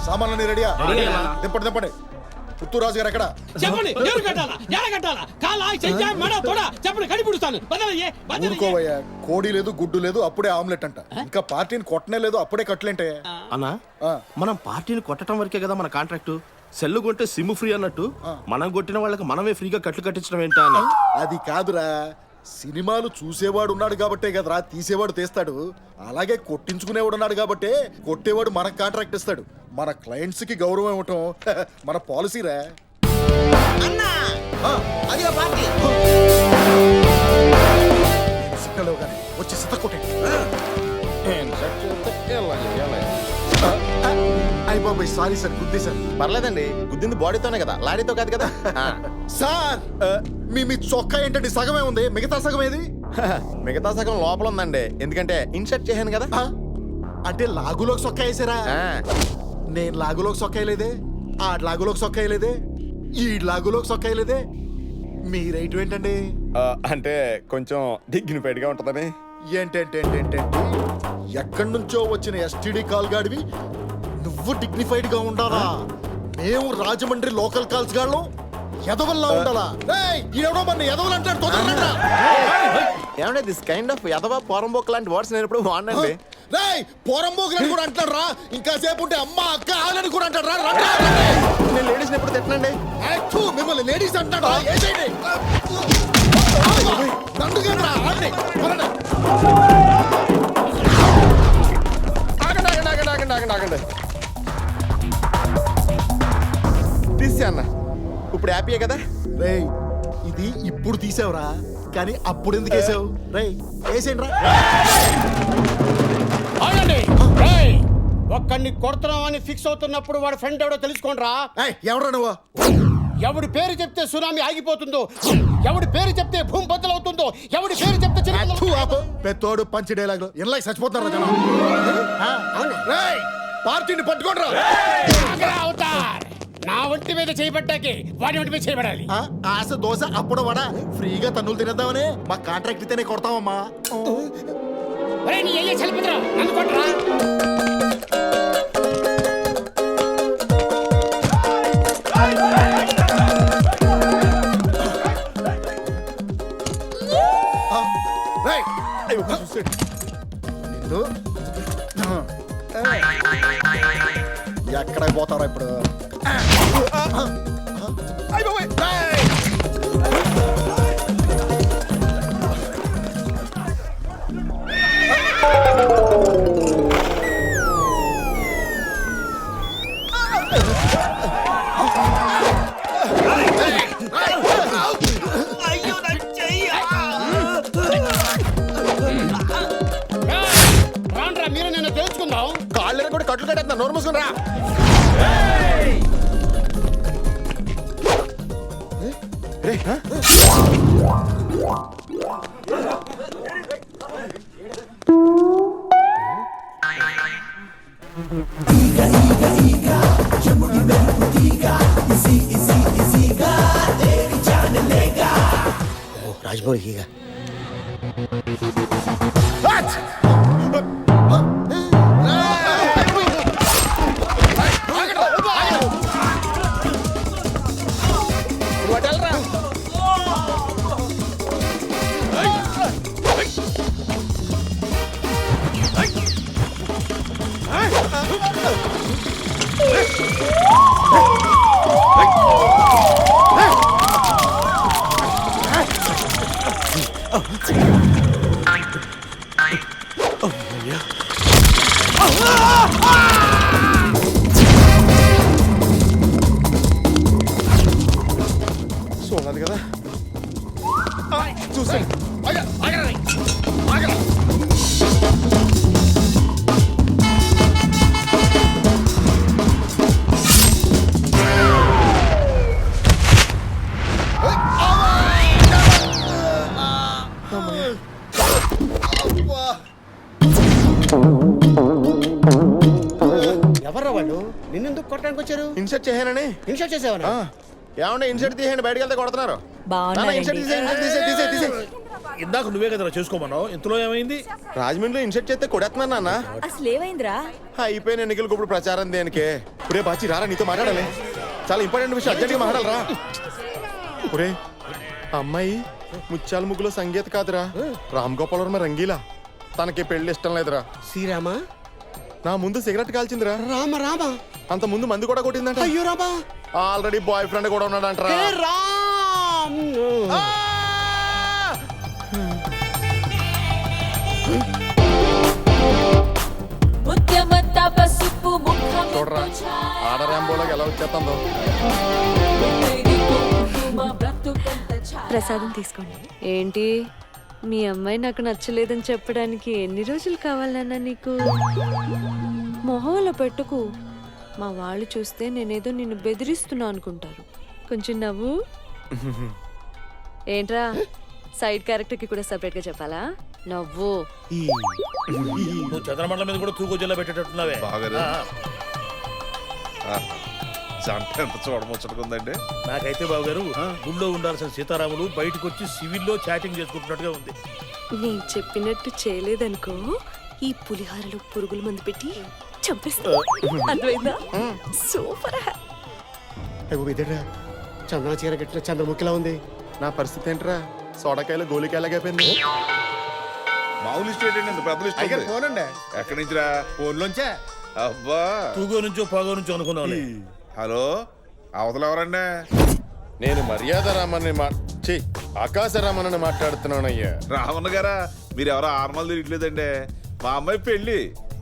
సామాన్లన్నీ రెడీయా? దింపండి దింపండి. పుత్తూరు రాజు గారు ఎక్కడ? చెప్పండి, ఎవరు కట్టాలా, ఎలా కట్టాలా? కాలా, చెయ్యా, మెడ, తొడ, చెప్పండి, కడిపుడుస్తాను. ఊరుకోవయ్యా, కోడి లేదు గుడ్డు లేదు అప్పుడే ఆమ్లెట్ అంట. ఇంకా పార్టీని కొట్టనే లేదు అప్పుడే కట్లేంటే. అన్నా మనం పార్టీని కొట్టడం వరకే కదా మన కాంట్రాక్టు. సెల్లు కొంటే సిమ్ ఫ్రీ అన్నట్టు మనం కొట్టిన వాళ్ళకి మనమే ఫ్రీగా కట్లు కట్టించడం ఏంటా అని. అది కాదురా, సినిమాలు చూసేవాడు ఉన్నాడు కాబట్టే కదరా తీసేవాడు తీస్తాడు. అలాగే కొట్టించుకునేవాడు ఉన్నాడు కాబట్టే కొట్టేవాడు మనకు కాంట్రాక్ట్ ఇస్తాడు. మన క్లయింట్స్ కి గౌరవం ఇవ్వటం మన పాలసీరా. వచ్చి సిద్ధ కొట్టండి. అయ్య బాబాయ్, సారీ సార్, గుద్దేశాను. పర్లేదండి, గుద్దింది బాడీతోనే కదా, లారీతో కాదు కదా. సార్ మీ చొక్కా ఏంటండి? సగమే ఉంది, మిగతా సగం ఏది? మిగతా సగం లోపల ఉందండి, ఎందుకంటే ఇన్సర్ట్ చేశాను కదా. అంటే లాగులోకి సొక్కా వేసారా? నేను లాగులోకి సొక్కా వేయలేదే, ఆ లాగులోకి సొక్కా వేయలేదే, ఈ లాగులోకి సొక్కా వేయలేదే. మీ రైట్ ఏంటండి? అంటే కొంచెం డిగ్నిఫైడ్ గా ఉంటుందని. ఏంటేంటేంటేంటి, ఎక్కడి నుంచో వచ్చిన ఎస్టీడీ కాల్ గాడివి నువ్వు డిగ్నిఫైడ్ గా ఉండాలా? మేము రాజమండ్రి లోకల్ కాల్స్ గాళ్ళం ఎదవల్లా ఉండాలా? ఏమంటే దిస్ కైండ్ ఆఫ్ యదవ పోరంబోక్ లాంటి వర్డ్స్ నేను ఎప్పుడు వాడినండి. పోరంబోకులని కూడా అంటాడు రా. ఇంకా సేపు ఉంటే అమ్మ అక్క ఆలని కూడా అంటాడు రా. నేను లేడీస్ ఎప్పుడు తిట్టనండి. మిమ్మల్ని లేడీస్ అంటాడు. ఆగండి తీసా అన్న, ఇప్పుడు హ్యాపీయే కదా? రేయ్, ఇది ఇప్పుడు తీసావురా, కానీ అప్పుడు ఎందుకు వేసావు? రేయ్ వేసేయండి రా. ఒక్కడిని కొడుతున్నాం అని ఫిక్స్ అవుతున్నప్పుడు వాడు ఫ్రెండ్ ఎవడో తెలుసుకోండి రా. ఎవడ్రా నువ్వు? ఎవడి పేరు చెప్తే సునామీ ఆగిపోతుందో, ఎవడి పేరు చెప్తే భూమి బద్దలవుతుందో, ఎవడి పేరు చెప్తే పెద్దోడు పంచి డైలాగ్ ఇలా చచ్చిపోతారు జనం. పార్టీని పట్టుకోండి. నా ఒంటి మీద చేయబట్టాకే వాడి ఒంటి మీద చేయబడాలి. ఆశ దోశ అప్పుడు వడ ఫ్రీగా తన్నులు తినేద్దామని మా కాంట్రాక్ట్ ఇతేనే కొడతామమ్మా. నన్ను కొట్టరా. ఎక్కడ పోతారా ఇప్పుడు? రాండ్రా, మీరు నేను తెలుసుకుందాం. కాళ్ళు కూడా కట్లు కట్టేస్తున్నా, నోరు మూసుకుని రా. రాజ్మౌళి హీగా సోనాలి కదా, చూసాను. ఎవర్రా వాళ్ళు? నిన్నెందుకు కొట్టడానికి వచ్చారు? ఇన్సర్ట్ చేశానని. ఇన్షర్ట్ చేసావా? ఏమంటే ఇన్సర్ట్ తీసేయండి, బయటకు వెళ్తే కొడుతున్నారు. బాగున్నారండి. ఇన్సర్ట్ తీసే ఇందాక నువ్వే కదరా చేసుకోమన్నావు, ఇంతలో ఏమైంది? రాజమండ్రిలో ఇన్సెట్ చేస్తే కొడేస్తున్నా నాన్న. అసలు ఏమైందిరా? అయిపోయిన ఎన్నికలకు ఇప్పుడు ప్రచారం దేనికే? ఒరే బాచి రారా, నీతో మాట్లాడాలి. చాలా ఇంపార్టెంట్ విషయం, అర్జెంట్గా మాట్లాడరా. ఒరే అమ్మాయి ముత్యాల ముగ్గులో సంగీత కాదురా, రామ్ గోపాల్ వర్మ రంగీలా. తనకి పెళ్లి ఇష్టం లేదురా. శ్రీరామా నా ముందు సిగరెట్ కాల్చిందిరా. రామ రామ. అంత ముందు మందు కూడా కొట్టిందంట. అయ్యో రామా. ఆల్రెడీ బాయ్ ఫ్రెండ్ కూడా ఉన్నాడంటరా. ఏ రామ్. చూడరా ఆడరాంబోలోకి ఎలా వచ్చేస్తుందో. ప్రసాదం తీసుకోండి. ఏంటి మీ అమ్మాయి నాకు నచ్చలేదని చెప్పడానికి ఎన్ని రోజులు కావాలన్నా నీకు? మొహంలో పెట్టుకు. మా వాళ్ళు చూస్తే నేనేదో నిన్ను బెదిరిస్తున్నా అనుకుంటారు. కొంచెం నవ్వు. ఏంట్రా సైడ్ క్యారెక్టర్ కి కూడా సెపరేట్ గా చెప్పాలా? నవ్వు. నువ్వు చంద్రమండలం మీద కూడా తూగు జిల్లా పెట్టేటట్టున్నావే. బాగారు. జంట ఎంత చూడముచ్చటకుందండి. నాకైతే బాబు గారు గుళ్ళో ఉండాల్సిన సీతారాములు బయటకు వచ్చి సివిల్లో చాటింగ్ చేసుకుంటున్నట్టుగా ఉంది. నేను చెప్పినట్టు చేయలేదనుకో, ఈ పులిహారలో పురుగుల మందు పెట్టి చంపేస్తా. అర్థమైందా? సూపర్. చందన చీర కట్టిన చంద్రముఖిలా ఉంది. నా పరిస్థితి ఏంట్రా? సోడకాయలు గోలికాయలాగైపోయింది. మామూలు స్టేట్ అండి, ఇంత పెద్ద లిస్ట్ ఉంది. పోనండి. ఎక్కడి నుంచిరా? ఫోన్లోంచే. అబ్బా. తూగో నుంచో పాగో నుంచో అనుకున్నావులే. హలో, అవతల ఎవరండి? నేను మర్యాద రామని ఆకాశ రామని మాట్లాడుతున్నానయ్యా. రావణ గారా, మీరు ఎవరో ఆర్మల్ తిరగట్లేదండి. మా అమ్మాయి పెళ్లి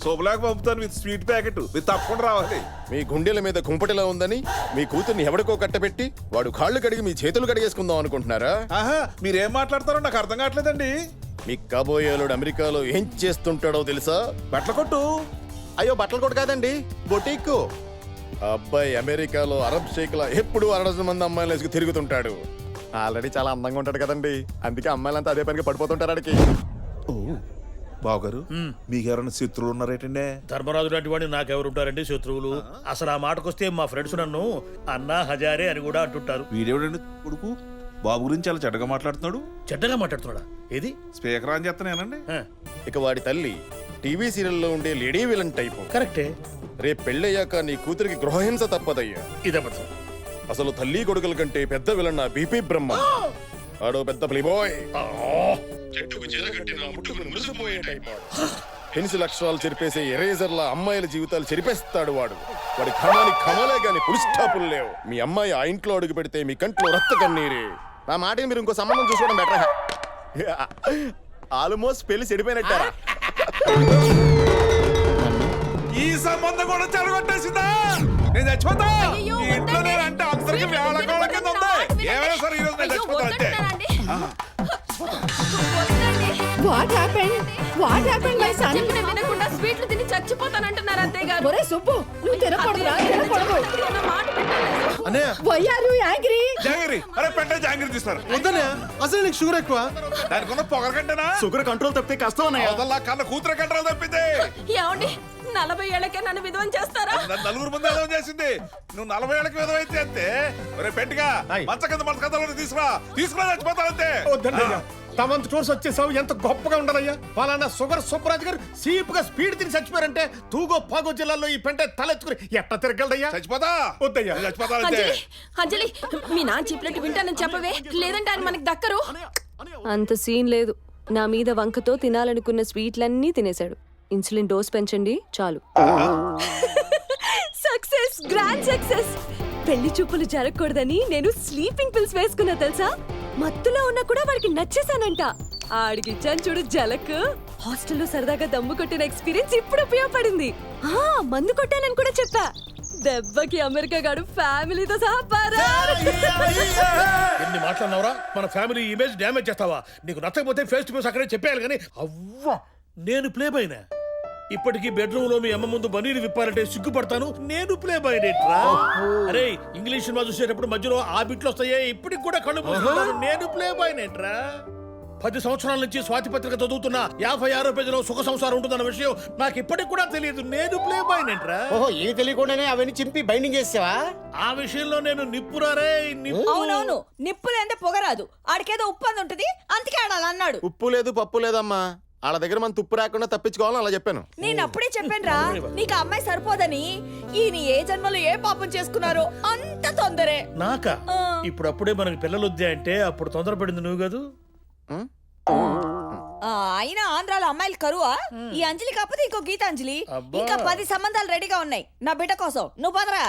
శుభలాగా పంపుతాను విత్ స్వీట్ ప్యాకెట్. మీరు తప్పకుండా రావాలి. మీ గుండెల మీద కుంపటిలా ఉందని మీ కూతుర్ని ఎవడికో కట్టబెట్టి వాడు కాళ్ళు కడిగి మీ చేతులు కడిగేసుకుందాం అనుకుంటున్నారా? ఆహా, మీరేం మాట్లాడతారో నాకు అర్థం కావట్లేదండి. మీ కాబోయేలుడు అమెరికాలో ఏం చేస్తుంటాడో తెలుసా? బట్టల కొట్టు. అయ్యో బట్టలు కొట్టు కాదండి, బొటీక్కు. అబ్బాయి అమెరికాలో అరబ్ షేక్లా ఎప్పుడు 60 మంది అమ్మాయిలు వేసుకు తిరుగుతుంటాడు. ఆల్రెడీ చాలా అందంగా ఉంటాడు కదండి, అందుకే అమ్మాయిలంతా అదే పనికి పడిపోతుంటారు ఆడికి. బావగారు, మీకెవరైనా శత్రువులు ఉన్నారేటండి? ధర్మరాజు లాంటి వాడిని నాకెవరుంటారండి శత్రువులు? అసలు ఆ మాటకొస్తే మా ఫ్రెండ్స్ నన్ను అన్నా హజారే అని కూడా అంటుంటారు. వీడేవిడండి కొడుకు బాబు గురించి చాలా చెడ్డగా మాట్లాడుతున్నాడు. చెడ్డగా మాట్లాడుతున్నాడా? ఏది? స్పీకర్ ఆన్ చేస్తానేనండి. ఇక వాడి తల్లి టీవీ సీరియల్లో ఉండే లేడీ విలన్ టైపు. కరెక్టే. రేపు పెళ్ళయ్యాక నీ కూతురికి గృహహింస తప్పదయ్యా. ఇదప్పటి అసలు తల్లి కొడుకుల కంటే పెద్ద విలన్ నా బీపీ బ్రహ్మ. ఆడో పెద్ద ప్లేబాయ్. పెన్సిల్ అక్షరాలు చెరిపేసే ఎరేజర్ల అమ్మాయిల జీవితాలు చెరిపేస్తాడు వాడు. వాడి ఖమాని ఖమలే గాని పులి స్టాపులు లేవు. మీ అమ్మాయి ఆ ఇంట్లో అడుగు పెడితే మీ కంట్లో రక్త కన్నీరే. నా మాటని మీరు ఇంకో సంబంధం చూసుకోవడం బెటర్. ఆల్మోస్ట్ పెళ్లి చెడిపోయినట్టారా? ఈ సంబంధం కూడా చెడగొట్టేసిందా? నేను చచ్చిపోతా. ఈ ఇంట్లో నేనంటే అందరికి వేళకోళ కింద ఉంది. ఏమైనా సరే ఈ రోజు నేను చచ్చిపోతాను అంతే. What happened? What happened, my son? చెప్పిన వినకుండా స్వీట్లు తిని చచ్చిపోతానంటున్నారు అత్తయ్య గారు. ఒరే సుబ్బు, నువ్వు తినకూడదురా, తినకూడదు. Why are you angry? జాంగిరి, అరే పెట్టే జాంగిరి తీస్తారు. వద్దనే, అసలు నీకు షుగర్ ఎక్కువ. దానికి ఉన్న పొగర కంటేనా? షుగర్ కంట్రోల్ తప్పితే కష్టం అన్నయ్య. అవతల కన్న కూతురు కంట్రోల్ తప్పింది. ఏమండి 40 ఏళ్ళకే నన్ను విధవం చేస్తారా? నన్ను నలుగురు ముందు ఏదో చేసింది. నువ్వు 40 ఏళ్ళకి విధవైతే అంతే. ఒరే పెట్టిగా మంచ కింద మంచ కథలో తీసుకురా చచ్చిపోతానంతే. వద్దన్నయ్యా, తమంత టూర్స్ వచ్చేసావు, ఎంత గొప్పగా ఉండాలయ్యా. ఫలానా షుగర్ సుబ్బరాజు గారు సీపుగా స్పీడ్ తిని చచ్చిపోయారంటే తూగో పాగో జిల్లాలో ఈ పెంట తలెత్తుకుని ఎట్లా తిరగలదయ్యా? చచ్చిపోతా. వద్దయ్యా, చచ్చిపోతానంతే. అంజలి, మీ నాన్న చెప్పినట్టు వింటానని చెప్పవే, లేదంటే ఆయన మనకు దక్కరు. అంత సీన్ లేదు. నా మీద వంకతో తినాలనుకున్న స్వీట్లన్నీ తినేశాడు. ఇన్సులిన్ డోస్ పెంచండి చాలు. Success, grand success. పెళ్లి చూపులు జరగకూడదని నేను స్లీపింగ్ పిల్స్ వేసుకున్నా తెలుసా? మత్తులో ఉన్నా కూడా వాడికి నచ్చేసానంట. ఆడికి ఇచ్చాను చూడు జలక్. హాస్టల్లో సరదాగా దమ్ము కొట్టిన ఎక్స్పీరియన్స్ ఇప్పుడు ఉపయోగపడింది. మందు కొట్టానని కూడా చెప్పా. దెబ్బకి అమెరికా గాడు ఫ్యామిలీతో సహా పారా. ఎన్ని మాట్లాడినవరా? మన ఫ్యామిలీ ఇమేజ్ డ్యామేజ్ చేస్తావా? నీకు నచ్చకపోతే ఫేస్ టు ఫేస్ అక్కడే చెప్పేయాలి కానీ అవ్వా నేను ప్లే బైనా. ఇప్పటికీ బెడ్రూమ్ లో మీ అమ్మ ముందు బనీరు విప్పాలంటే సిగ్గుపడతాను. నేను ప్లే బైనేట్రా. అరే ఇంగ్లీష్ సినిమా చూసేటప్పుడు మధ్యలో ఆ బిట్లు వస్తాయే, ఇప్పటికి కూడా కళ్ళు మూసుకుంటాను. నేను ప్లే బైనేట్రా. 10 సంవత్సరాల నుంచి స్వాతి పత్రిక చదువుతున్నా 56 పేజీలో సుఖ సంసారం ఉంటుందన్న విషయం నాకు ఇప్పటికి కూడా తెలియదు. నేను ప్లే బాయ్ నంట్రా. ఓహో ఏమి తెలియకుండానే అవన్నీ చింపి బైండింగ్ చేసావా? ఆ విషయంలో నేను నిప్పురారే అవునవును, నిప్పులేందే పొగరాదు. ఆడికేదో ఉప్పు అని ఉంటది, అందుకే ఆడాలి అన్నాడు. ఉప్పు లేదు పప్పు లేదమ్మా, వాళ్ళ దగ్గర మనం తుప్పు రాకుండా తప్పించుకోవాలని అలా చెప్పాను. నేను అప్పుడే చెప్పానురా నీకు ఆ అమ్మాయి సరిపోదని. ఈయన ఏ జన్మలో ఏ పాపం చేసుకున్నారో అంత తొందరే. నాకా? ఇప్పుడు అప్పుడే మనకి పిల్లలు వద్దే అంటే అప్పుడు తొందరపడింది నువ్వు కాదు. అయినా ఆంధ్రాలో అమ్మాయిలు కరువా? ఈ అంజలి కాకపోతే ఇంకో గీతాంజలి. అబ్బా. ఇంకా 10 సంబంధాలు రెడీగా ఉన్నాయి నా బిడ్డ కోసం. నువ్వు పదరా.